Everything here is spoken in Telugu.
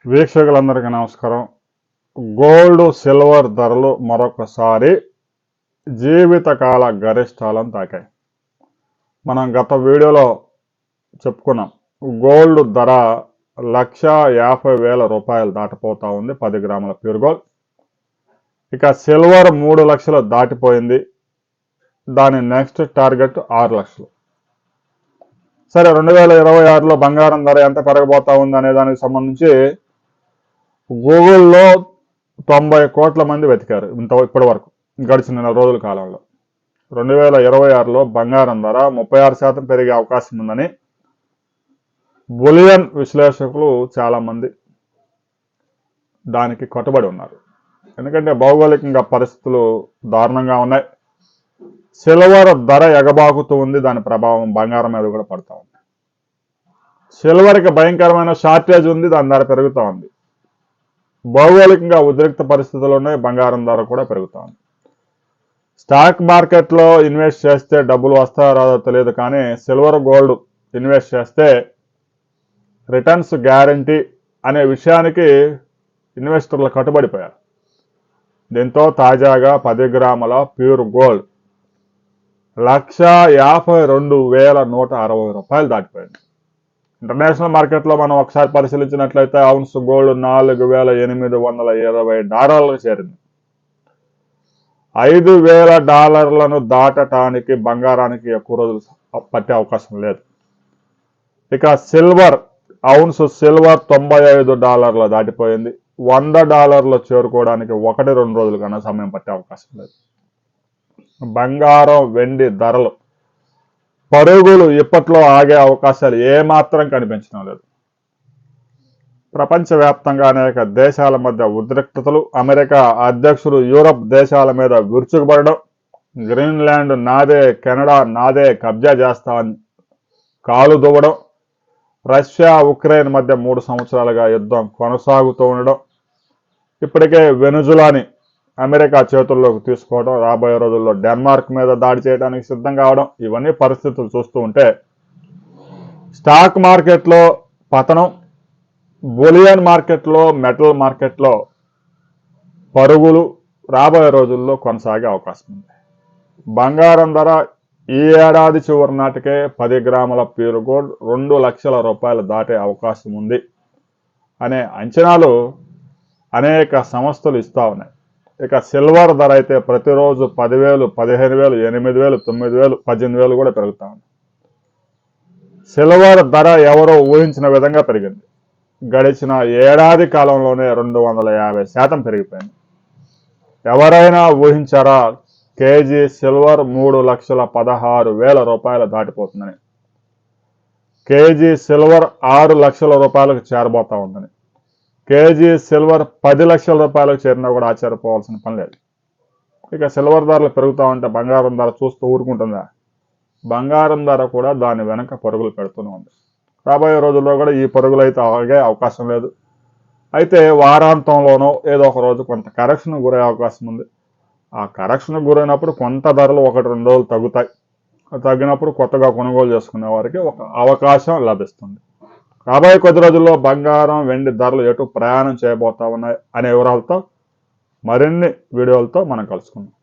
వీక్షకులందరికీ నమస్కారం. గోల్డ్ సిల్వర్ ధరలు మరొకసారి జీవితకాల గరిష్టాలను తాకాయి. మనం గత వీడియోలో చెప్పుకున్నాం, గోల్డ్ ధర 1,50,000 దాటిపోతా ఉంది 10 గ్రాముల ప్యూర్ గోల్డ్. ఇక సిల్వర్ 3 లక్షలు దాటిపోయింది. దాని నెక్స్ట్ టార్గెట్ 6 లక్షలు. సరే, 2026లో బంగారం ధర ఎంత పెరగబోతా ఉంది అనే దానికి సంబంధించి గూగుల్లో 90 కోట్ల మంది వెతికారు ఇప్పటి వరకు గడిచిన నెల రోజుల కాలంలో. 2026లో బంగారం ధర 36% పెరిగే అవకాశం ఉందని బులియన్ విశ్లేషకులు చాలామంది దానికి కట్టుబడి ఉన్నారు. ఎందుకంటే భౌగోళికంగా పరిస్థితులు దారుణంగా ఉన్నాయి. సిల్వర్ ధర ఎగబాకుతూ ఉంది, దాని ప్రభావం బంగారం మీద కూడా పడుతూ ఉంది. సిల్వర్కి భయంకరమైన షార్టేజ్ ఉంది, దాని ధర పెరుగుతూ ఉంది. భౌగోళికంగా ఉద్రిక్త పరిస్థితులు ఉన్నాయి, బంగారం ధర కూడా పెరుగుతూ ఉంది. స్టాక్ మార్కెట్లో ఇన్వెస్ట్ చేస్తే డబ్బులు వస్తాయో రాదో తెలియదు, కానీ సిల్వర్ గోల్డ్ ఇన్వెస్ట్ చేస్తే రిటర్న్స్ గ్యారంటీ అనే విషయానికి ఇన్వెస్టర్లు కట్టుబడిపోయారు. దీంతో తాజాగా 10 గ్రాముల ప్యూర్ గోల్డ్ 1,52,160 దాటిపోయింది. ఇంటర్నేషనల్ మార్కెట్లో మనం ఒకసారి పరిశీలించినట్లయితే ఔన్స్ గోల్డ్ $4,820 చేరింది. $5,000 దాటటానికి బంగారానికి ఎక్కువ రోజులు పట్టే అవకాశం లేదు. ఇక సిల్వర్, ఔన్స్ సిల్వర్ $95 దాటిపోయింది. $100 చేరుకోవడానికి 1-2 రోజుల కన్నా సమయం పట్టే అవకాశం లేదు. బంగారం, వెండి ధరలు పరుగులు ఇప్పట్లో ఆగే అవకాశాలు ఏమాత్రం కనిపించడం లేదు. ప్రపంచవ్యాప్తంగా అనేక దేశాల మధ్య ఉద్రిక్తతలు, అమెరికా అధ్యక్షుడు యూరప్ దేశాల మీద విరుచుకుపడడం, గ్రీన్లాండ్ నాదే, కెనడా నాదే, కబ్జా చేస్తా అని కాలు దువ్వడం, రష్యా ఉక్రెయిన్ మధ్య 3 సంవత్సరాలుగా యుద్ధం కొనసాగుతూ ఉండడం, ఇప్పటికే వెనుజులాని అమెరికా చేతుల్లోకి తీసుకోవడం, రాబోయే రోజుల్లో డెన్మార్క్ మీద దాడి చేయడానికి సిద్ధం కావడం, ఇవన్నీ పరిస్థితులు చూస్తూ ఉంటే స్టాక్ మార్కెట్లో పతనం, బులియన్ మార్కెట్లో, మెటల్ మార్కెట్లో పరుగులు రాబోయే రోజుల్లో కొనసాగే అవకాశం ఉంది. బంగారం ధర ఈ ఏడాది చివరి నాటికే 10 గ్రాముల ప్యూర్ గోల్డ్ $2 లక్షల దాటే అవకాశం ఉంది అనే అంచనాలు అనేక సంస్థలు ఇస్తూ ఉన్నాయి. ఇక సిల్వర్ ధర అయితే ప్రతిరోజు 10,000, 15,000, 8,000, 9,000, 18,000 కూడా పెరుగుతూ ఉంది. సిల్వర్ ధర ఎవరో ఊహించిన విధంగా పెరిగింది. గడిచిన ఏడాది కాలంలోనే 250% పెరిగిపోయింది. ఎవరైనా ఊహించారా కేజీ సిల్వర్ $3,16,000 దాటిపోతుందని? కేజీ సిల్వర్ $6 లక్షల చేరబోతా ఉందని? కేజీ సిల్వర్ $10 లక్షల చేరినా కూడా ఆశ్చర్యపోవాల్సిన పని లేదు. ఇక సిల్వర్ ధరలు పెరుగుతూ ఉంటే బంగారం ధర చూస్తూ ఊరుకుంటుందా? బంగారం ధర కూడా దాని వెనక పరుగులు పెడుతూనే ఉంది. రాబోయే రోజుల్లో కూడా ఈ పరుగులు అయితే ఆగే అవకాశం లేదు. అయితే వారాంతంలోనో ఏదో ఒక రోజు కొంత కరెక్షన్ గురయ్యే అవకాశం ఉంది. ఆ కరెక్షన్ గురైనప్పుడు కొంత ధరలు 1-2 రోజులు తగ్గుతాయి. తగ్గినప్పుడు కొత్తగా కొనుగోలు చేసుకునే వారికి ఒక అవకాశం లభిస్తుంది. రాబోయే కొద్ది రోజుల్లో బంగారం, వెండి ధరలు ఎటు ప్రయాణం చేయబోతా ఉన్నాయి అనే వివరాలతో మరిన్ని వీడియోలతో మనం కలుసుకుందాం.